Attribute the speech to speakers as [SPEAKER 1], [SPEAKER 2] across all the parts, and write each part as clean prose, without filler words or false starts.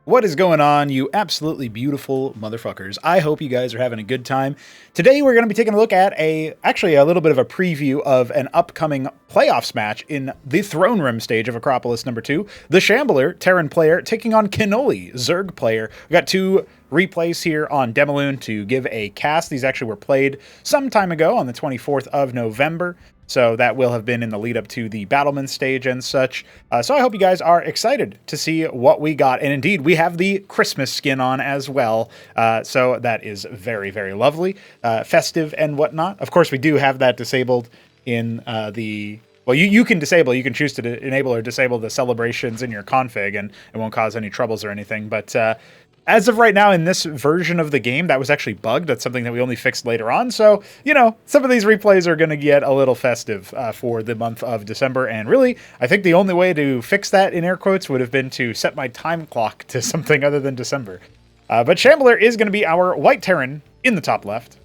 [SPEAKER 1] What is going on, you absolutely beautiful motherfuckers? I hope you guys are having a good time. Today we're going to be taking a look at actually a little bit of a preview of an upcoming playoffs match in the Throne Room stage of Acropolis number 2. The Shambler, Terran player, taking on Kenoli, Zerg player. We got two replays here on Demilune to give a cast. These actually were played some time ago on the 24th of November. So that will have been in the lead up to the Battleman stage and such. So I hope you guys are excited to see what we got. And indeed, we have the Christmas skin on as well. So that is very, very lovely. Festive and whatnot. Of course, we do have that disabled in the... Well, you can disable, you can choose to enable or disable the celebrations in your config, and it won't cause any troubles or anything. But as of right now, in this version of the game, that was actually bugged. That's something that we only fixed later on. So, you know, some of these replays are going to get a little festive for the month of December. And really, I think the only way to fix that, in air quotes, would have been to set my time clock to something other than December. But Shambler is going to be our White Terran in the top left.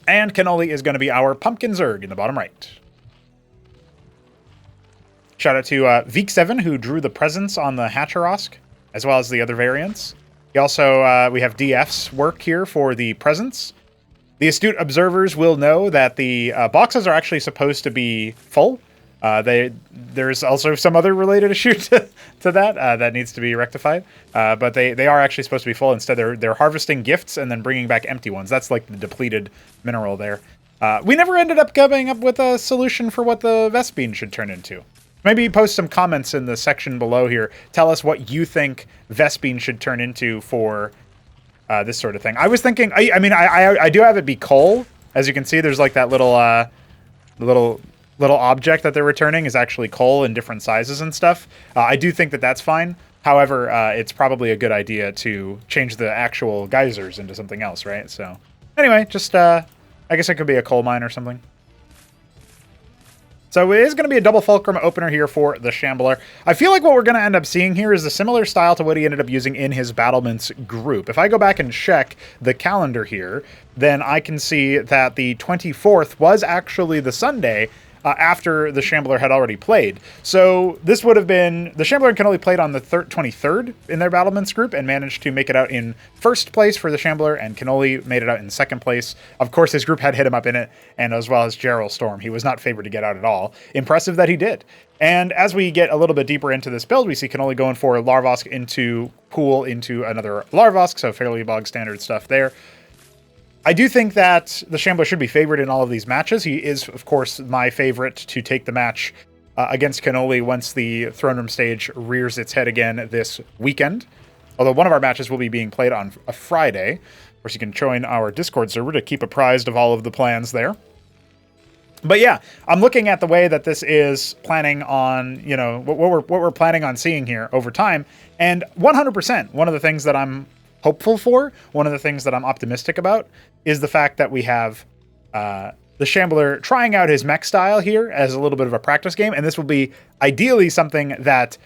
[SPEAKER 1] And Kenoli is going to be our Pumpkin Zerg in the bottom right. Shout out to Veek7, who drew the presents on the Hatcherosk, as well as the other variants. He also, we have DF's work here for the presents. The astute observers will know that the boxes are actually supposed to be full. There's also some other related issue to that that needs to be rectified. But they are actually supposed to be full. Instead, they're harvesting gifts and then bringing back empty ones. That's like the depleted mineral there. We never ended up coming up with a solution for what the Vespene should turn into. Maybe post some comments in the section below here. Tell us what you think Vespene should turn into for this sort of thing. I was thinking, I do have it be coal. As you can see, there's like that little object that they're returning is actually coal in different sizes and stuff. I do think that that's fine. However, it's probably a good idea to change the actual geysers into something else, right? So anyway, just I guess it could be a coal mine or something. So it is going to be a double fulcrum opener here for the Shambler. I feel like what we're going to end up seeing here is a similar style to what he ended up using in his battlements group. If I go back and check the calendar here, then I can see that the 24th was actually the Sunday after the Shambler had already played. So this would have been... The Shambler and Kenoli played on the 23rd in their battlements group and managed to make it out in first place for the Shambler, and Kenoli made it out in second place. Of course, his group had hit him up in it, and as well as Gerald Storm. He was not favored to get out at all. Impressive that he did. And as we get a little bit deeper into this build, we see Kenoli going for Larvosk into Pool into another Larvosk, so fairly bog standard stuff there. I do think that the Shambler should be favored in all of these matches. He is, of course, my favorite to take the match against Kenoli once the Throne Room stage rears its head again this weekend. Although one of our matches will be being played on a Friday. Of course, you can join our Discord server to keep apprised of all of the plans there. But yeah, I'm looking at the way that this is planning on, you know, what we're planning on seeing here over time. And 100%, one of the things that I'm hopeful for, one of the things that I'm optimistic about, is the fact that we have the Shambler trying out his mech style here as a little bit of a practice game, and this will be ideally something that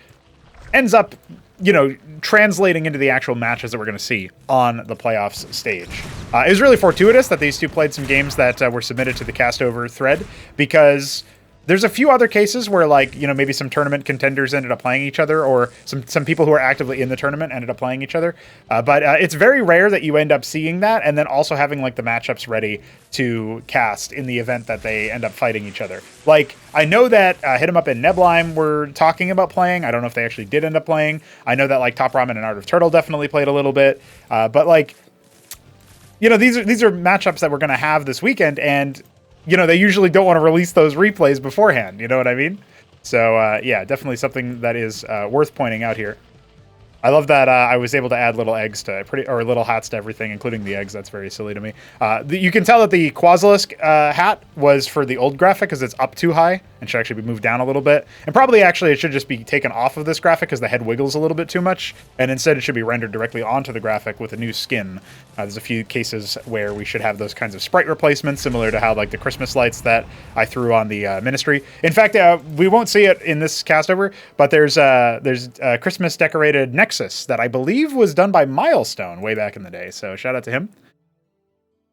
[SPEAKER 1] ends up, you know, translating into the actual matches that we're going to see on the playoffs stage. It was really fortuitous that these two played some games that were submitted to the Castover thread, because there's a few other cases where, like, you know, maybe some tournament contenders ended up playing each other, or some people who are actively in the tournament ended up playing each other. But it's very rare that you end up seeing that, and then also having, like, the matchups ready to cast in the event that they end up fighting each other. Like, I know that Hit 'em Up and Neblime were talking about playing. I don't know if they actually did end up playing. I know that, like, Top Ramen and Art of Turtle definitely played a little bit. But, like, you know, these are matchups that we're going to have this weekend, and you know, they usually don't want to release those replays beforehand. You know what I mean? So, yeah, definitely something that is worth pointing out here. I love that I was able to add little eggs to or little hats to everything, including the eggs. That's very silly to me. You can tell that the Quasilisk hat was for the old graphic because it's up too high and should actually be moved down a little bit. And probably actually it should just be taken off of this graphic because the head wiggles a little bit too much. And instead it should be rendered directly onto the graphic with a new skin. There's a few cases where we should have those kinds of sprite replacements, similar to how, like, the Christmas lights that I threw on the Ministry. In fact, we won't see it in this cast over, but there's a Christmas decorated Nexus that I believe was done by Milestone way back in the day. So shout out to him.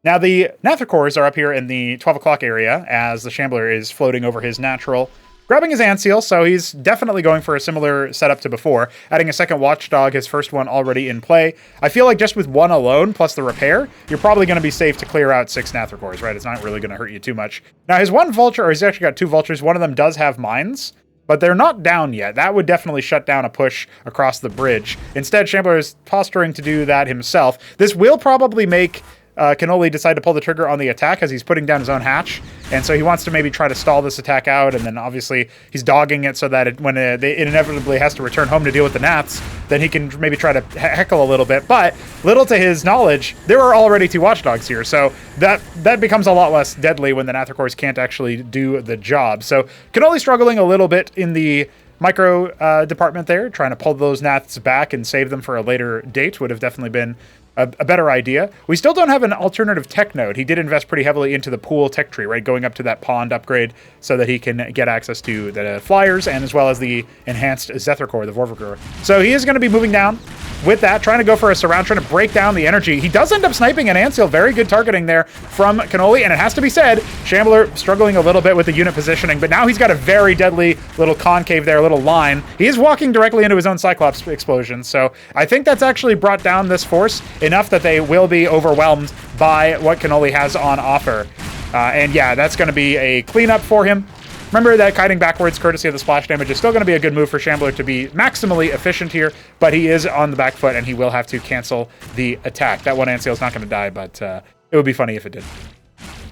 [SPEAKER 1] Now, the Nathricors are up here in the 12 o'clock area as the Shambler is floating over his natural grabbing his Ant Seal, so he's definitely going for a similar setup to before, adding a second Watchdog, his first one already in play. I feel like just with one alone, plus the repair, you're probably going to be safe to clear out 6 Nathricors, right? It's not really going to hurt you too much. Now, his one Vulture, or he's actually got 2 Vultures, one of them does have mines, but they're not down yet. That would definitely shut down a push across the bridge. Instead, Shambler is posturing to do that himself. This will probably make Kenoli decide to pull the trigger on the attack as he's putting down his own hatch. And so he wants to maybe try to stall this attack out, and then obviously he's dogging it so that when it inevitably has to return home to deal with the Nats, then he can maybe try to heckle a little bit. But little to his knowledge, there are already 2 Watchdogs here, so that becomes a lot less deadly when the Nathricors can't actually do the job. So Kenoli struggling a little bit in the micro department there, trying to pull those Nats back and save them for a later date would have definitely been a better idea. We still don't have an alternative tech node. He did invest pretty heavily into the pool tech tree, right? Going up to that pond upgrade so that he can get access to the flyers and as well as the enhanced Zethricore, the Vorvigor. So he is going to be moving down with that, trying to go for a surround, trying to break down the energy. He does end up sniping an Ant Seal. Very good targeting there from Kenoli, and it has to be said, Shambler struggling a little bit with the unit positioning, but now he's got a very deadly little concave there, little line. He is walking directly into his own Cyclops explosion, so I think that's actually brought down this force enough that they will be overwhelmed by what Kenoli has on offer. And yeah, that's going to be a cleanup for him. Remember that kiting backwards, courtesy of the splash damage, is still going to be a good move for Shambler to be maximally efficient here, but he is on the back foot, and he will have to cancel the attack. That one Ant Seal is not going to die, but it would be funny if it did.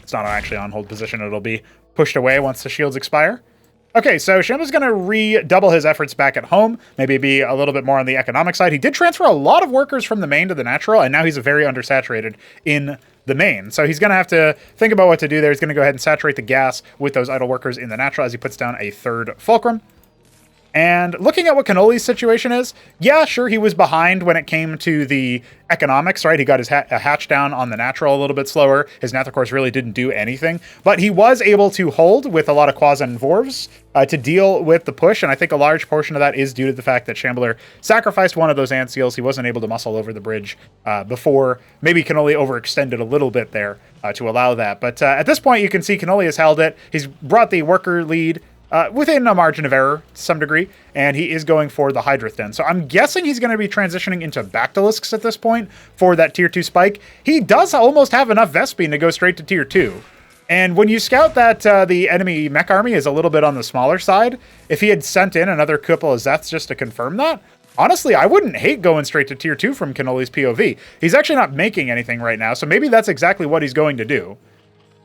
[SPEAKER 1] It's not actually on hold position. It'll be pushed away once the shields expire. Okay, so Shambler's going to redouble his efforts back at home, maybe be a little bit more on the economic side. He did transfer a lot of workers from the main to the natural, and now he's very undersaturated in the main. So he's going to have to think about what to do there. He's going to go ahead and saturate the gas with those idle workers in the natural as he puts down a 3rd Fulcrum. And looking at what Kenoli's situation is, yeah, sure, he was behind when it came to the economics, right? He got his hatch down on the natural a little bit slower. His Nathricors really didn't do anything, but he was able to hold with a lot of Quas and Vorvs to deal with the push, and I think a large portion of that is due to the fact that Shambler sacrificed one of those Ant Seals. He wasn't able to muscle over the bridge before. Maybe Kenoli overextended a little bit there to allow that, but at this point you can see Kenoli has held it. He's brought the worker lead within a margin of error to some degree, and he is going for the Hydrith Den. So I'm guessing he's going to be transitioning into Bactylisks at this point for that tier 2 spike. He does almost have enough Vespene to go straight to tier 2. And when you scout that the enemy mech army is a little bit on the smaller side, if he had sent in another couple of Zeths just to confirm that, honestly, I wouldn't hate going straight to tier 2 from Kenoli's POV. He's actually not making anything right now, so maybe that's exactly what he's going to do.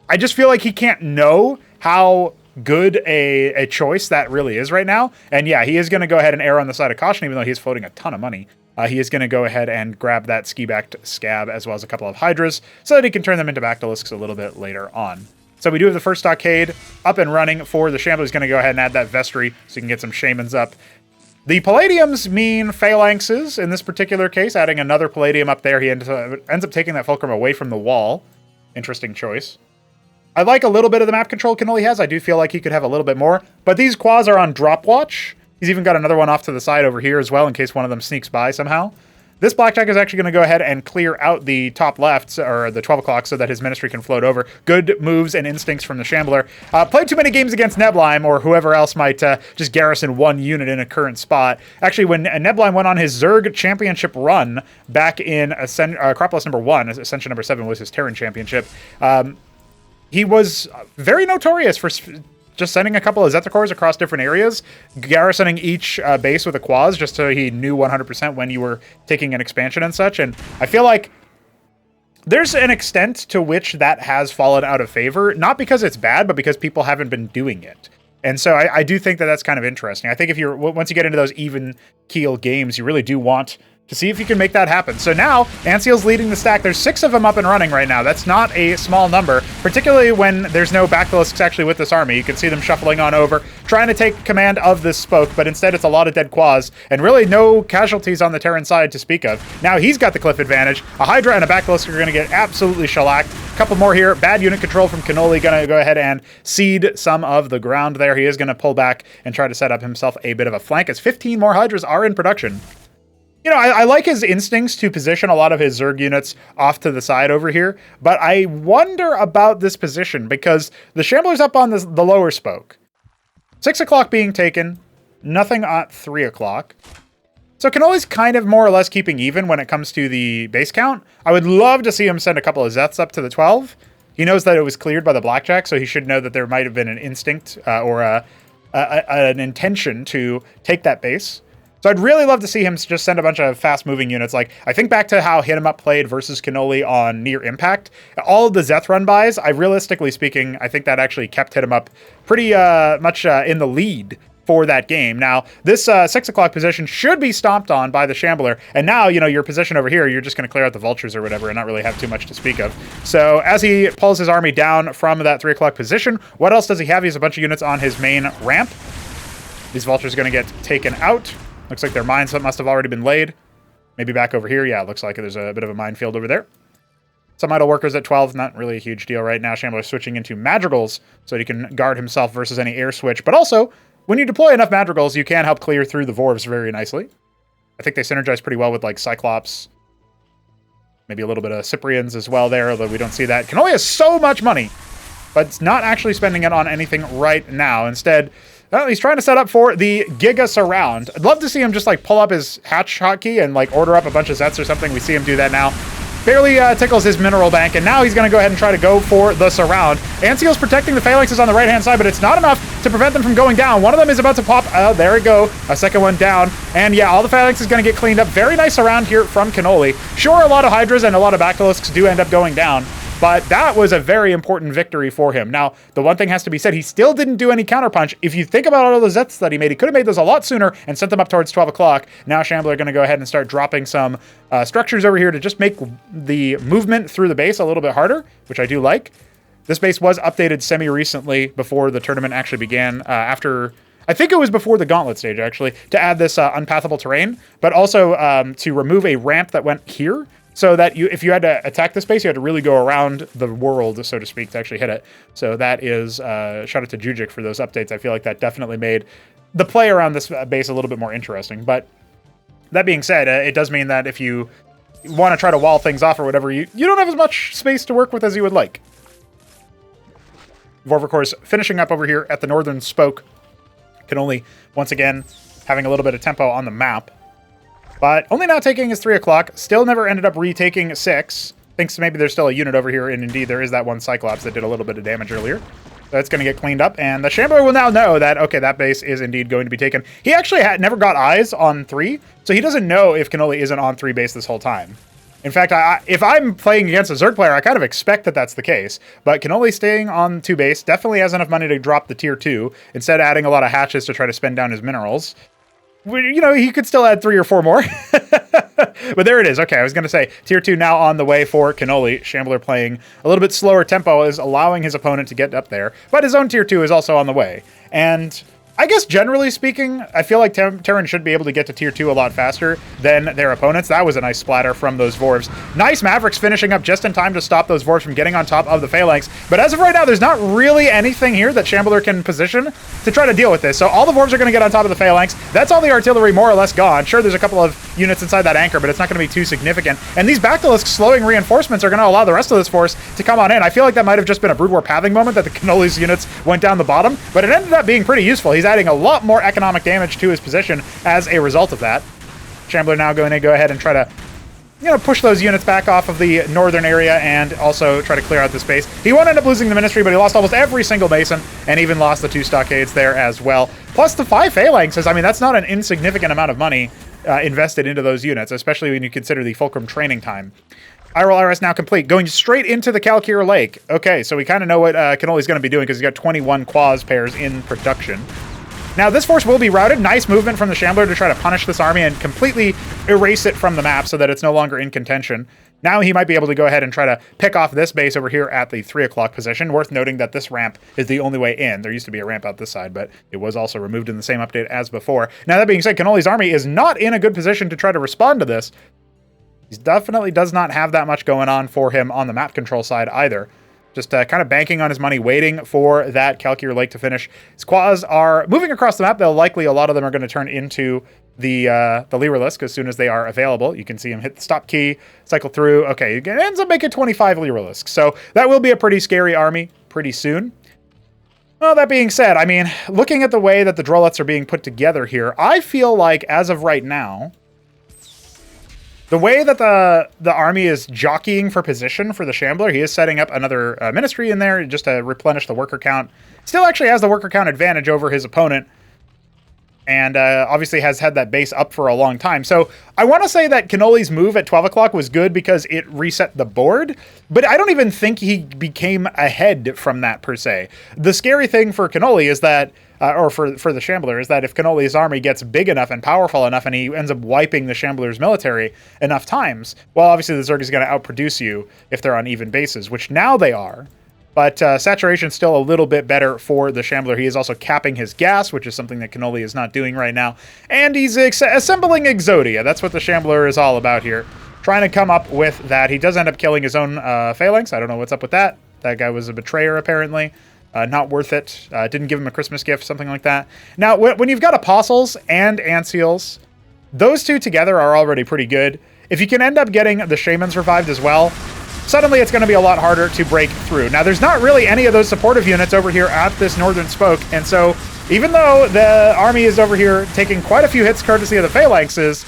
[SPEAKER 1] I just feel like he can't know how good a choice that really is right now. And yeah, he is going to go ahead and err on the side of caution, even though he's floating a ton of money. He is going to go ahead and grab that ski-backed scab as well as a couple of Hydras so that he can turn them into Bactylisks a little bit later on. So we do have the first stockade up and running for the Shambler. He's going to go ahead and add that Vestry so you can get some Shamans up. The Palladiums mean Phalanxes in this particular case, adding another Palladium up there. He ends up taking that Fulcrum away from the wall. Interesting choice. I like a little bit of the map control Kenoli has. I do feel like he could have a little bit more, but these Quas are on drop watch. He's even got another one off to the side over here as well in case one of them sneaks by somehow. This Blackjack is actually going to go ahead and clear out the top left, or the 12 o'clock, so that his Ministry can float over. Good moves and instincts from the Shambler. Played too many games against Neblime, or whoever else might just garrison one unit in a current spot. Actually, when Neblime went on his Zerg championship run back in Acropolis number 1, Ascension number 7 was his Terran championship, he was very notorious for just sending a couple of Zethicors across different areas, garrisoning each base with a Quas just so he knew 100% when you were taking an expansion and such. And I feel like there's an extent to which that has fallen out of favor, not because it's bad, but because people haven't been doing it. And so I do think that that's kind of interesting. I think if once you get into those even keel games, you really do want to see if you can make that happen. So now, Ant Seal's leading the stack. There's 6 of them up and running right now. That's not a small number, particularly when there's no Bactylisks actually with this army. You can see them shuffling on over, trying to take command of this spoke, but instead it's a lot of dead Quas, and really no casualties on the Terran side to speak of. Now he's got the cliff advantage. A Hydra and a Bactylisk are going to get absolutely shellacked. A couple more here. Bad unit control from Kenoli, going to go ahead and cede some of the ground there. He is going to pull back and try to set up himself a bit of a flank, as 15 more Hydras are in production. You know, I like his instincts to position a lot of his Zerg units off to the side over here, but I wonder about this position because the Shambler's up on the lower spoke. 6 o'clock being taken, nothing at 3 o'clock. So Kenoli's kind of more or less keeping even when it comes to the base count. I would love to see him send a couple of Zeths up to the 12. He knows that it was cleared by the Blackjack, so he should know that there might have been an instinct or an intention to take that base. So I'd really love to see him just send a bunch of fast-moving units. Like, I think back to how Hit 'em Up played versus Kenoli on Near Impact. All of the Zeth run-bys, realistically speaking, I think that actually kept Hit 'em Up pretty much in the lead for that game. Now, this 6 o'clock position should be stomped on by the Shambler, and now, you know, your position over here, you're just going to clear out the Vultures or whatever and not really have too much to speak of. So as he pulls his army down from that 3 o'clock position, what else does he have? He has a bunch of units on his main ramp. These Vultures are going to get taken out. Looks like their mines must have already been laid. Maybe back over here. Yeah, it looks like there's a bit of a minefield over there. Some idle workers at 12. Not really a huge deal right now. Shambler switching into Madrigals so he can guard himself versus any air switch. But also, when you deploy enough Madrigals, you can help clear through the Vorvs very nicely. I think they synergize pretty well with, like, Cyclops. Maybe a little bit of Cyprians as well there, although we don't see that. Kenoli has so much money, but it's not actually spending it on anything right now. Instead, well, he's trying to set up for the Giga Surround. I'd love to see him just, like, pull up his hatch hotkey and, like, order up a bunch of Zets or something. We see him do that now. Barely tickles his mineral bank, and now he's going to go ahead and try to go for the Surround. Anseal's protecting the Phalanxes on the right-hand side, but it's not enough to prevent them from going down. One of them is about to pop. Oh, there we go. A second one down. And yeah, all the Phalanx is going to get cleaned up. Very nice Surround here from Kenoli. Sure, a lot of Hydras and a lot of Basilisks do end up going down, but that was a very important victory for him. Now, the one thing has to be said, he still didn't do any counterpunch. If you think about all the Zets that he made, he could have made those a lot sooner and sent them up towards 12 o'clock. Now Shambler going to go ahead and start dropping some structures over here to just make the movement through the base a little bit harder, which I do like. This base was updated semi-recently before the tournament actually began, after... I think it was before the Gauntlet stage, actually, to add this unpathable terrain, but also to remove a ramp that went here, so that if you had to attack this base, you had to really go around the world, so to speak, to actually hit it. So that is, shout out to Jujic for those updates. I feel like that definitely made the play around this base a little bit more interesting. But that being said, it does mean that if you want to try to wall things off or whatever, you don't have as much space to work with as you would like. Vorv, of course, finishing up over here at the northern spoke. Kenoli, once again, having a little bit of tempo on the map. But only now taking his 3 o'clock. Still never ended up retaking 6. Thinks maybe there's still a unit over here, and indeed there is that one Cyclops that did a little bit of damage earlier. So it's going to get cleaned up, and the Shambler will now know that, okay, that base is indeed going to be taken. He actually never got eyes on 3, so he doesn't know if Kenoli isn't on 3 base this whole time. In fact, if I'm playing against a Zerg player, I kind of expect that that's the case. But Kenoli staying on 2 base definitely has enough money to drop the tier 2, instead of adding a lot of hatches to try to spend down his minerals. You know, he could still add 3 or 4 more. But there it is. Okay, I was going to say, tier 2 now on the way for Kenoli. Shambler playing a little bit slower tempo is allowing his opponent to get up there. But his own tier 2 is also on the way. And I guess generally speaking, I feel like Terran should be able to get to tier 2 a lot faster than their opponents. That was a nice splatter from those Vorvs. Nice Mavericks finishing up just in time to stop those Vorvs from getting on top of the Phalanx. But as of right now, there's not really anything here that Shambler can position to try to deal with this. So all the Vorvs are going to get on top of the Phalanx. That's all the artillery more or less gone. Sure, there's a couple of units inside that anchor, but it's not going to be too significant. And these Basilisks slowing reinforcements are going to allow the rest of this force to come on in. I feel like that might have just been a Brood War pathing moment that the Kenoli's units went down the bottom, but it ended up being pretty useful. He's adding a lot more economic damage to his position as a result of that. Shambler now going to go ahead and try to, you know, push those units back off of the northern area and also try to clear out the space. He won't end up losing the Ministry, but he lost almost every single Mason and even lost the 2 stockades there as well. Plus the 5 Phalanxes. I mean, that's not an insignificant amount of money invested into those units, especially when you consider the Fulcrum training time. Iroll RS now complete, going straight into the Calcure Lake. Okay, so we kind of know what Kenoli's going to be doing because he's got 21 Quaz pairs in production. Now, this force will be routed. Nice movement from the Shambler to try to punish this army and completely erase it from the map so that it's no longer in contention. Now he might be able to go ahead and try to pick off this base over here at the 3 o'clock position. Worth noting that this ramp is the only way in. There used to be a ramp out this side, but it was also removed in the same update as before. Now, that being said, Kenoli's army is not in a good position to try to respond to this. He definitely does not have that much going on for him on the map control side either. Just kind of banking on his money, waiting for that Calcure Lake to finish. His Quaz are moving across the map. They'll likely, a lot of them are going to turn into the Lyrilusk as soon as they are available. You can see him hit the stop key, cycle through. Okay, it ends up making 25 Lyrilusks. So that will be a pretty scary army pretty soon. Well, that being said, I mean, looking at the way that the Drolets are being put together here, I feel like, as of right now, the way that the army is jockeying for position for the Shambler, he is setting up another ministry in there just to replenish the worker count. Still actually has the worker count advantage over his opponent, and obviously has had that base up for a long time. So I want to say that Kenoli's move at 12 o'clock was good because it reset the board, but I don't even think he became ahead from that per se. The scary thing for Kenoli is that, or for the Shambler, is that if Kenoli's army gets big enough and powerful enough and he ends up wiping the Shambler's military enough times, well, obviously the Zerg is going to outproduce you if they're on even bases, which now they are. But saturation's still a little bit better for the Shambler. He is also capping his gas, which is something that Kenoli is not doing right now. And he's assembling EXODIA. That's what the Shambler is all about here. Trying to come up with that. He does end up killing his own phalanx. I don't know what's up with that. That guy was a betrayer, apparently. Not worth it. Didn't give him a Christmas gift, something like that. Now, when you've got Apostles and Ancials, those two together are already pretty good. If you can end up getting the Shamans revived as well, suddenly it's going to be a lot harder to break through. Now, there's not really any of those supportive units over here at this northern spoke, and so even though the army is over here taking quite a few hits courtesy of the phalanxes,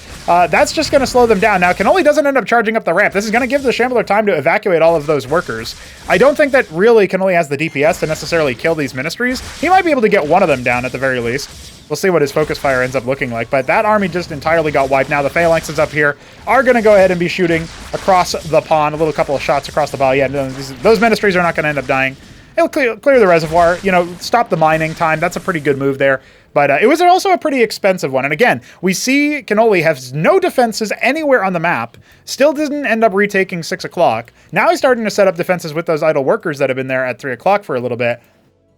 [SPEAKER 1] that's just going to slow them down. Now, Kenoli doesn't end up charging up the ramp. This is going to give the Shambler time to evacuate all of those workers. I don't think that really Kenoli has the DPS to necessarily kill these ministries. He might be able to get one of them down at the very least. We'll see what his focus fire ends up looking like, but that army just entirely got wiped. Now the phalanxes up here are going to go ahead and be shooting across the pond, a little couple of shots across the bow. Yeah, those ministries are not going to end up dying. It'll clear the reservoir, you know, stop the mining time. That's a pretty good move there. But it was also a pretty expensive one. And again, we see Kenoli has no defenses anywhere on the map, still didn't end up retaking 6 o'clock. Now he's starting to set up defenses with those idle workers that have been there at 3 o'clock for a little bit.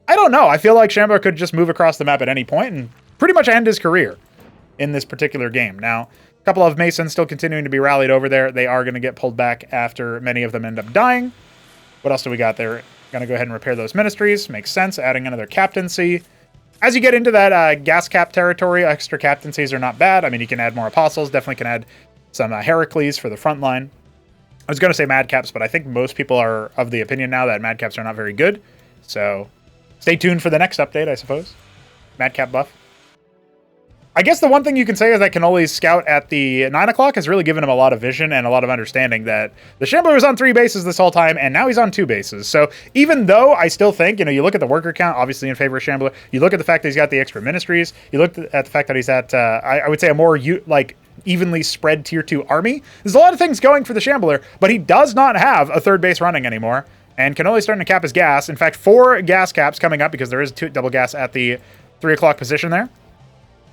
[SPEAKER 1] I don't know. I feel like Shambler could just move across the map at any point and pretty much end his career in this particular game. Now, a couple of Masons still continuing to be rallied over there. They are going to get pulled back after many of them end up dying. What else do we got there? Going to go ahead and repair those ministries. Makes sense. Adding another captaincy. As you get into that gas cap territory, extra captaincies are not bad. I mean, you can add more Apostles. Definitely can add some Heracles for the front line. I was going to say Madcaps, but I think most people are of the opinion now that Madcaps are not very good. So stay tuned for the next update, I suppose. Madcap buff. I guess the one thing you can say is that Kenoli's scout at the 9 o'clock has really given him a lot of vision and a lot of understanding that the Shambler was on 3 bases this whole time, and now he's on 2 bases. So even though I still think, you know, you look at the worker count, obviously in favor of Shambler, you look at the fact that he's got the extra ministries, you look at the fact that he's at, I would say, a more, evenly spread tier 2 army. There's a lot of things going for the Shambler, but he does not have a 3rd base running anymore, and Kenoli's starting to cap his gas. In fact, 4 gas caps coming up because there is 2 double gas at the 3 o'clock position there.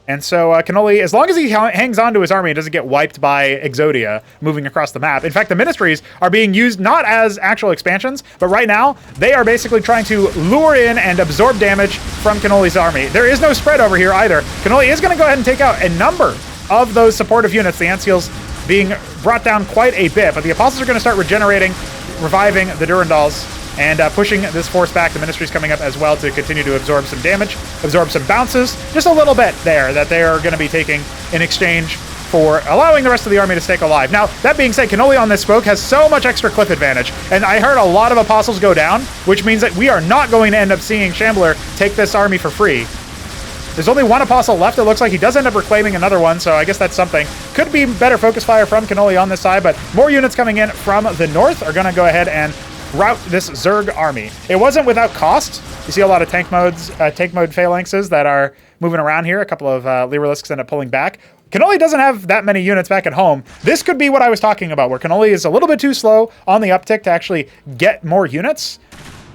[SPEAKER 1] And so Kenoli, as long as he hangs on to his army and doesn't get wiped by EXODIA moving across the map. In fact, the ministries are being used not as actual expansions, but right now they are basically trying to lure in and absorb damage from Kenoli's army. There is no spread over here either. Kenoli is going to go ahead and take out a number of those supportive units, the Ancials being brought down quite a bit, but the Apostles are going to start regenerating, reviving the Durandals, and pushing this force back. The ministry's coming up as well to continue to absorb some damage, absorb some bounces, just a little bit there that they are going to be taking in exchange for allowing the rest of the army to stay alive. Now, that being said, Kenoli on this spoke has so much extra cliff advantage, and I heard a lot of Apostles go down, which means that we are not going to end up seeing Shambler take this army for free. There's only 1 Apostle left. It looks like he does end up reclaiming another one, so I guess that's something. Could be better focus fire from Kenoli on this side, but more units coming in from the north are going to go ahead and rout this Zerg army. It wasn't without cost. You see a lot of tank mode phalanxes that are moving around here. A couple of Lyrilisks end up pulling back. Kenoli doesn't have that many units back at home. This could be what I was talking about, where Kenoli is a little bit too slow on the uptick to actually get more units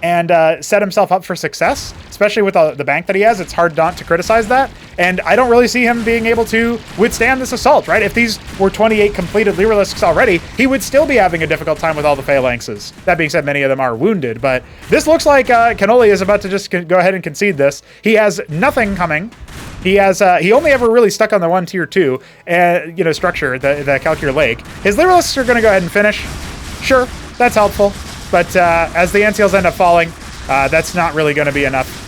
[SPEAKER 1] and set himself up for success, especially with the bank that he has. It's hard not to criticize that, and I don't really see him being able to withstand this assault, right? If these were 28 completed Lyrilisks already, he would still be having a difficult time with all the phalanxes. That being said, many of them are wounded, but this looks like Kenoli is about to just go ahead and concede this. He has nothing coming. He has he only ever really stuck on the 1 tier 2 structure, the Calcure Lake. His Lyrilisks are going to go ahead and finish. Sure, that's helpful. But as the Ancials end up falling, that's not really going to be enough.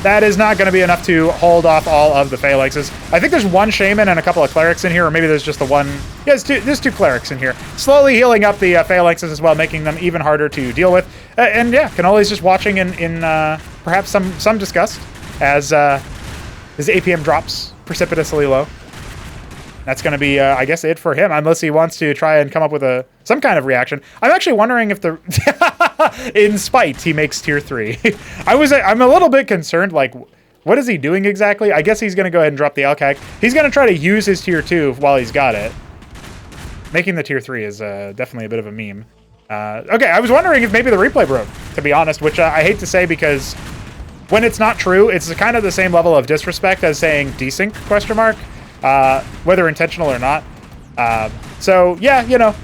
[SPEAKER 1] That is not going to be enough to hold off all of the phalanxes. I think there's 1 shaman and a couple of clerics in here, or maybe there's just the 1. Yeah, there's 2 clerics in here. Slowly healing up the phalanxes as well, making them even harder to deal with. And yeah, Kenoli's just watching in perhaps some disgust as his APM drops precipitously low. That's going to be, I guess, it for him, unless he wants to try and come up with some kind of reaction. I'm actually wondering if in spite, he makes tier 3. I'm a little bit concerned, like, what is he doing exactly? I guess he's going to go ahead and drop the Alcac. He's going to try to use his tier 2 while he's got it. Making the tier 3 is definitely a bit of a meme. Okay, I was wondering if maybe the replay broke, to be honest, which I hate to say because when it's not true, it's kind of the same level of disrespect as saying desync, question mark. Whether intentional or not. So, yeah, you know,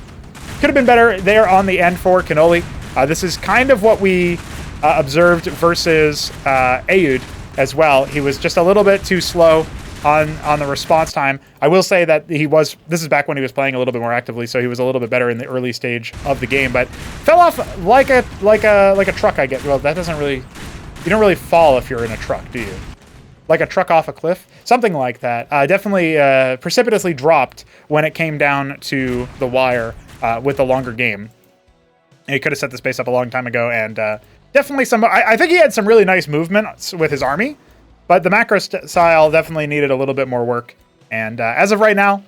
[SPEAKER 1] could have been better there on the end for Kenoli. This is kind of what we observed versus Aoud as well. He was just a little bit too slow on the response time. I will say that this is back when he was playing a little bit more actively, so he was a little bit better in the early stage of the game, but fell off like a truck, I guess. Well, that doesn't really, you don't really fall if you're in a truck, do you? Like a truck off a cliff, something like that. Definitely precipitously dropped when it came down to the wire with the longer game. And he could have set the space up a long time ago, and definitely I think he had some really nice movements with his army, but the macro style definitely needed a little bit more work. And as of right now,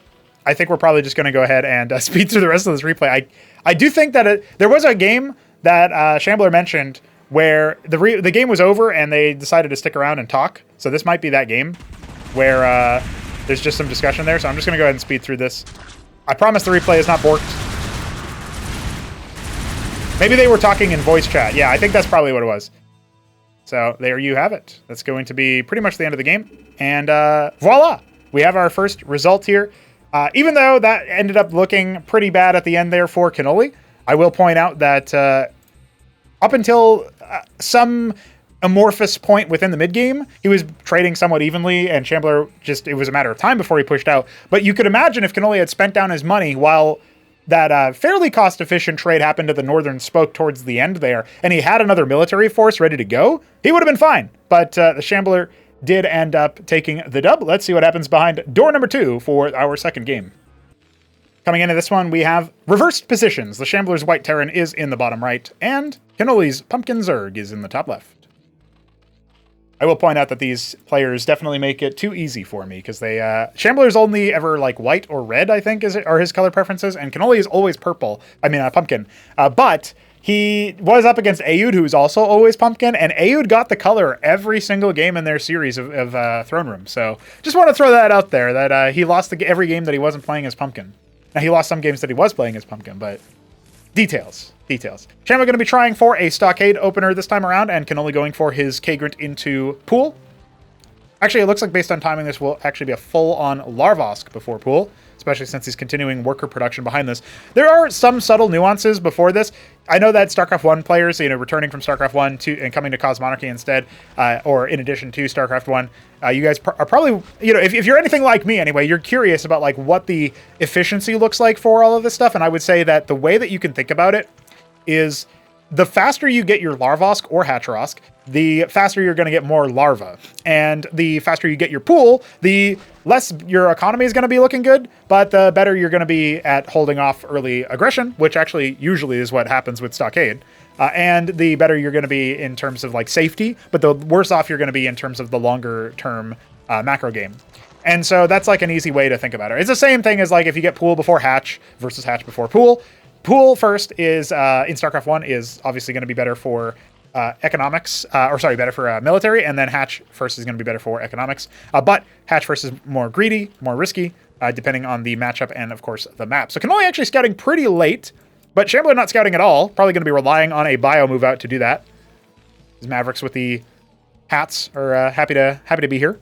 [SPEAKER 1] I think we're probably just going to go ahead and speed through the rest of this replay. I do think that there was a game that Shambler mentioned where the game was over and they decided to stick around and talk. So this might be that game where there's just some discussion there. So I'm just going to go ahead and speed through this. I promise the replay is not borked. Maybe they were talking in voice chat. Yeah, I think that's probably what it was. So there you have it. That's going to be pretty much the end of the game. And voila! We have our first result here. Even though that ended up looking pretty bad at the end there for Kenoli, I will point out that up until some amorphous point within the mid-game, he was trading somewhat evenly, and Shambler it was a matter of time before he pushed out. But you could imagine if Kenoli had spent down his money while that fairly cost-efficient trade happened to the northern spoke towards the end there, and he had another military force ready to go, he would have been fine. But the Shambler did end up taking the dub. Let's see what happens behind door number 2 for our second game. Coming into this one, we have reversed positions. The Shambler's White Terran is in the bottom right, and Kenoli's Pumpkin Zerg is in the top left. I will point out that these players definitely make it too easy for me, because Shambler's only ever like white or red, I think, are his color preferences, and Kenoli is always purple. I mean, pumpkin. But he was up against Aoud, who's also always pumpkin, and Aoud got the color every single game in their series of Throne Room. So just want to throw that out there, that he lost every game that he wasn't playing as pumpkin. Now, he lost some games that he was playing as pumpkin, but details. Shambler going to be trying for a Stockade opener this time around, and Kenoli going for his Kagrant into Pool. Actually, it looks like based on timing, this will actually be a full-on Larvosk before Pool, especially since he's continuing worker production behind this. There are some subtle nuances before this. I know that StarCraft 1 players, returning from StarCraft 1 and coming to Cosmonarchy instead, or in addition to StarCraft 1, you guys are probably, if you're anything like me anyway, you're curious about like what the efficiency looks like for all of this stuff. And I would say that the way that you can think about it is the faster you get your Larvosk or Hatcherosk, the faster you're going to get more larva. And the faster you get your pool, the less your economy is going to be looking good, but the better you're going to be at holding off early aggression, which actually usually is what happens with Stockade. And the better you're going to be in terms of like safety, but the worse off you're going to be in terms of the longer term macro game. And so that's like an easy way to think about it. It's the same thing as like if you get pool before hatch versus hatch before pool. Pool first is, in StarCraft 1, is obviously going to be better for economics, better for military, and then hatch first is going to be better for economics. But hatch first is more greedy, more risky, depending on the matchup and, of course, the map. So Kenoli actually scouting pretty late, but Shambler not scouting at all. Probably going to be relying on a bio move out to do that. These Mavericks with the hats are happy to be here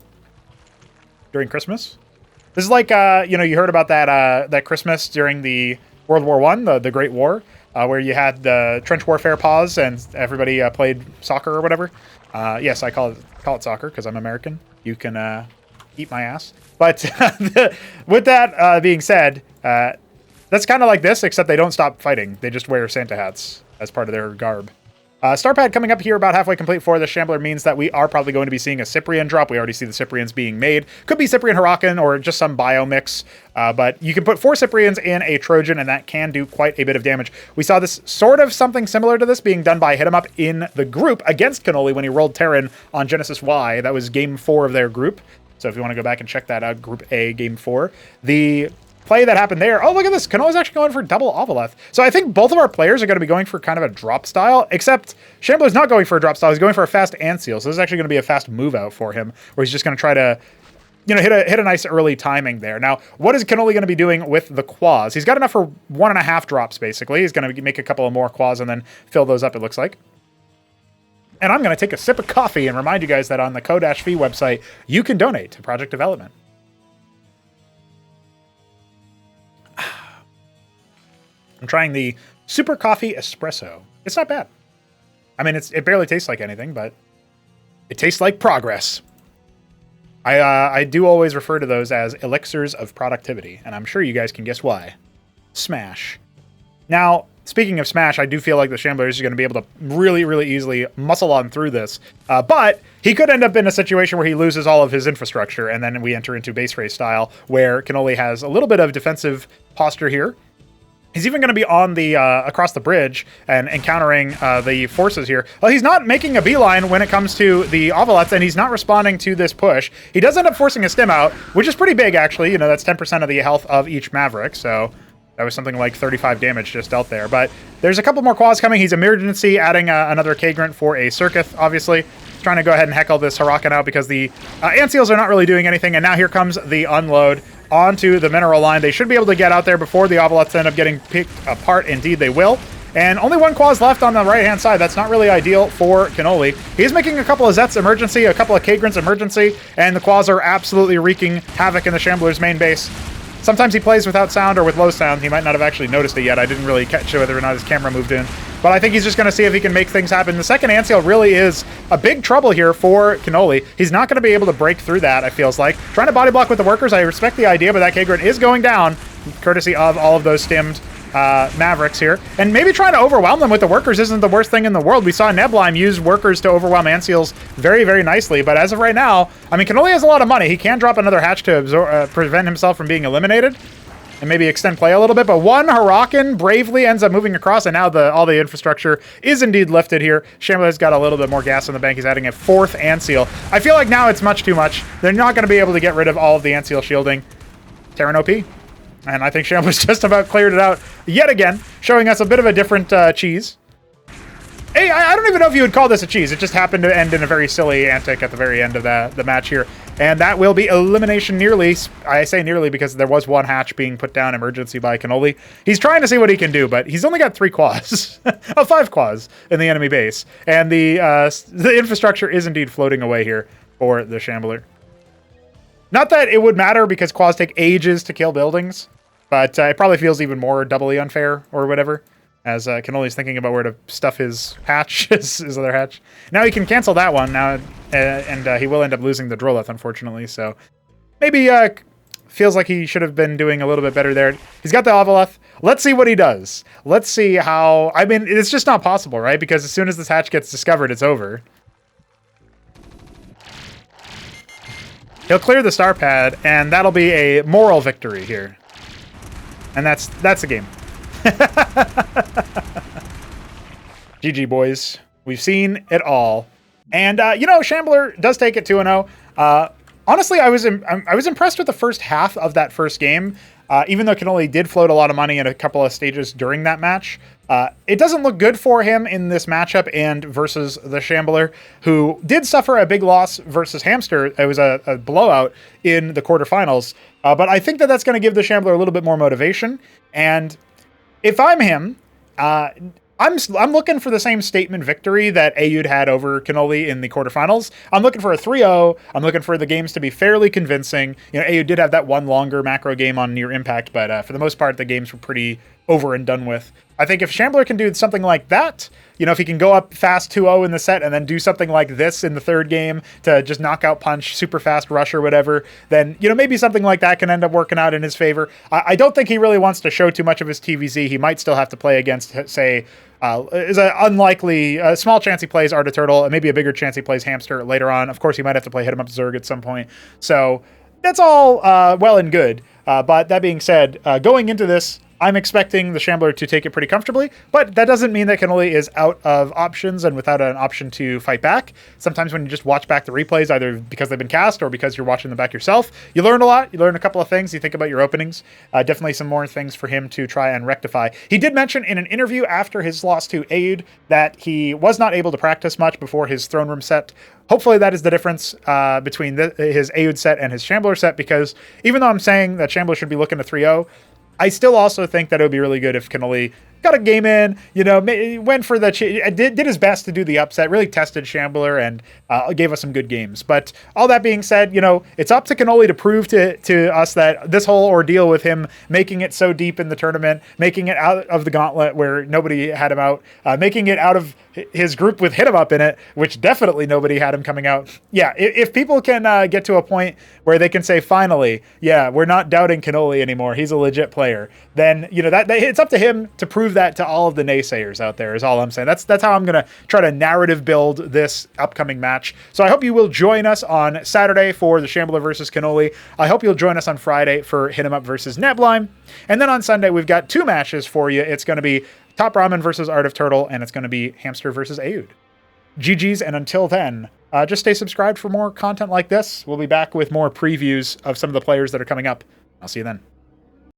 [SPEAKER 1] during Christmas. This is like, you heard about that Christmas during the World War I, the Great War, where you had the trench warfare pause and everybody played soccer or whatever. Yes, I call it soccer because I'm American. You can eat my ass. But with that being said, that's kind of like this, except they don't stop fighting. They just wear Santa hats as part of their garb. Starpad coming up here about halfway complete for the Shambler means that we are probably going to be seeing a Cyprian drop. We already see the Cyprians being made. Could be Cyprian Huracan or just some bio mix, but you can put 4 Cyprians in a Trojan, and that can do quite a bit of damage. We saw this sort of something similar to this being done by Hit 'em Up in the group against Kenoli when he rolled Terran on Genesis Y. That was game 4 of their group. So if you want to go back and check that out, Group A, game 4. The play that happened there. Oh, look at this. Kenoli's actually going for double Ovaleth. So I think both of our players are going to be going for kind of a drop style, except Shambler's not going for a drop style. He's going for a fast Anseal. So this is actually going to be a fast move out for him, where he's just going to try to, hit a nice early timing there. Now, what is Kenoli going to be doing with the Quas? He's got enough for 1.5 drops, basically. He's going to make a couple of more Quas and then fill those up, it looks like. And I'm going to take a sip of coffee and remind you guys that on the Co-Fee website, you can donate to project development. I'm trying the Super Coffee Espresso. It's not bad. I mean, it barely tastes like anything, but it tastes like progress. I do always refer to those as elixirs of productivity, and I'm sure you guys can guess why. Smash. Now, speaking of Smash, I do feel like the Shambler is going to be able to really, really easily muscle on through this, but he could end up in a situation where he loses all of his infrastructure, and then we enter into base race style, where Kenoli has a little bit of defensive posture here. He's even going to be on the across the bridge and encountering the forces here. Well, he's not making a beeline when it comes to the Ovalets, and he's not responding to this push. He does end up forcing a stim out, which is pretty big, actually. That's 10% of the health of each Maverick, so that was something like 35 damage just dealt there. But there's a couple more Quas coming. He's emergency adding another Kagrant for a Circuith, obviously. Trying to go ahead and heckle this Huracan out because the Anseals are not really doing anything, and now here comes the unload onto the mineral line. They should be able to get out there before the Ovalets end up getting picked apart. Indeed, they will. And only 1 Quas left on the right-hand side. That's not really ideal for Kenoli. He's making a couple of Zets emergency, a couple of Kagrants emergency, and the Quas are absolutely wreaking havoc in the Shambler's main base. Sometimes he plays without sound or with low sound. He might not have actually noticed it yet. I didn't really catch whether or not his camera moved in. But I think he's just going to see if he can make things happen. The second Anseal really is a big trouble here for Kenoli. He's not going to be able to break through that, it feels like. Trying to body block with the workers, I respect the idea, but that Kagrant is going down, courtesy of all of those stimmed Mavericks here. And maybe trying to overwhelm them with the workers isn't the worst thing in the world. We saw Neblime use workers to overwhelm Anseals very, very nicely. But as of right now, I mean, Kenoli has a lot of money. He can drop another hatch to prevent himself from being eliminated and maybe extend play a little bit. But 1 Huracan bravely ends up moving across, and now all the infrastructure is indeed lifted here. Shambler's got a little bit more gas in the bank. He's adding a 4th Anseal. I feel like now it's much too much. They're not going to be able to get rid of all of the Anseal shielding. Terran OP. And I think Shambler's just about cleared it out yet again, showing us a bit of a different cheese. Hey, I don't even know if you would call this a cheese. It just happened to end in a very silly antic at the very end of the match here. And that will be elimination nearly. I say nearly because there was 1 hatch being put down emergency by Kenoli. He's trying to see what he can do, but he's only got 3 Quas. 5 Quas in the enemy base. And the infrastructure is indeed floating away here for the Shambler. Not that it would matter because Quas take ages to kill buildings, but it probably feels even more doubly unfair or whatever, as Kenoli's thinking about where to stuff his hatch, his other hatch. Now he can cancel that one now, and he will end up losing the Droleth, unfortunately, so maybe feels like he should have been doing a little bit better there. He's got the Ovaleth. Let's see what he does. Let's see how... I mean, it's just not possible, right? Because as soon as this hatch gets discovered, it's over. He'll clear the star pad, and that'll be a moral victory here. And that's the game. GG, boys. We've seen it all. And, Shambler does take it 2-0. Honestly, I was impressed with the first half of that first game. Even though Kenoli did float a lot of money in a couple of stages during that match. It doesn't look good for him in this matchup and versus the Shambler, who did suffer a big loss versus Hamster. It was a blowout in the quarterfinals. But I think that's going to give the Shambler a little bit more motivation. And if I'm him, I'm looking for the same statement victory that Ayud had over Kenoli in the quarterfinals. I'm looking for a 3-0. I'm looking for the games to be fairly convincing. Ayud did have that one longer macro game on Near Impact, but for the most part, the games were pretty over and done with. I think if Shambler can do something like that, if he can go up fast 2-0 in the set and then do something like this in the third game to just knockout punch, super fast rush or whatever, then, maybe something like that can end up working out in his favor. I don't think he really wants to show too much of his TVZ. He might still have to play against, say, is an unlikely, small chance he plays Art of Turtle, and maybe a bigger chance he plays Hamster later on. Of course, he might have to play Hit 'em Up Zerg at some point. So that's all well and good. But that being said, going into this, I'm expecting the Shambler to take it pretty comfortably, but that doesn't mean that Kenoli is out of options and without an option to fight back. Sometimes when you just watch back the replays, either because they've been cast or because you're watching them back yourself, you learn a lot. You learn a couple of things. You think about your openings. Definitely some more things for him to try and rectify. He did mention in an interview after his loss to Aid that he was not able to practice much before his Throne Room set. Hopefully that is the difference between his Aid set and his Shambler set, because even though I'm saying that Shambler should be looking to 3-0, I still also think that it would be really good if Kenoli got a game in, went for the, did his best to do the upset, really tested Shambler and gave us some good games. But all that being said, it's up to Kenoli to prove to us that this whole ordeal with him making it so deep in the tournament, making it out of the gauntlet where nobody had him out, making it out of his group with Hit 'em Up in it, which definitely nobody had him coming out. Yeah, if people can get to a point where they can say, finally, yeah, we're not doubting Kenoli anymore, he's a legit player, then, that it's up to him to prove that to all of the naysayers out there, is all I'm saying. That's how I'm going to try to narrative build this upcoming match. So I hope you will join us on Saturday for the Shambler versus Kenoli. I hope you'll join us on Friday for Hit 'em Up versus Nebline. And then on Sunday, we've got 2 matches for you. It's going to be Top Ramen versus Art of Turtle, and it's going to be Hamster versus Aud. GG's, and until then, just stay subscribed for more content like this. We'll be back with more previews of some of the players that are coming up. I'll see you then.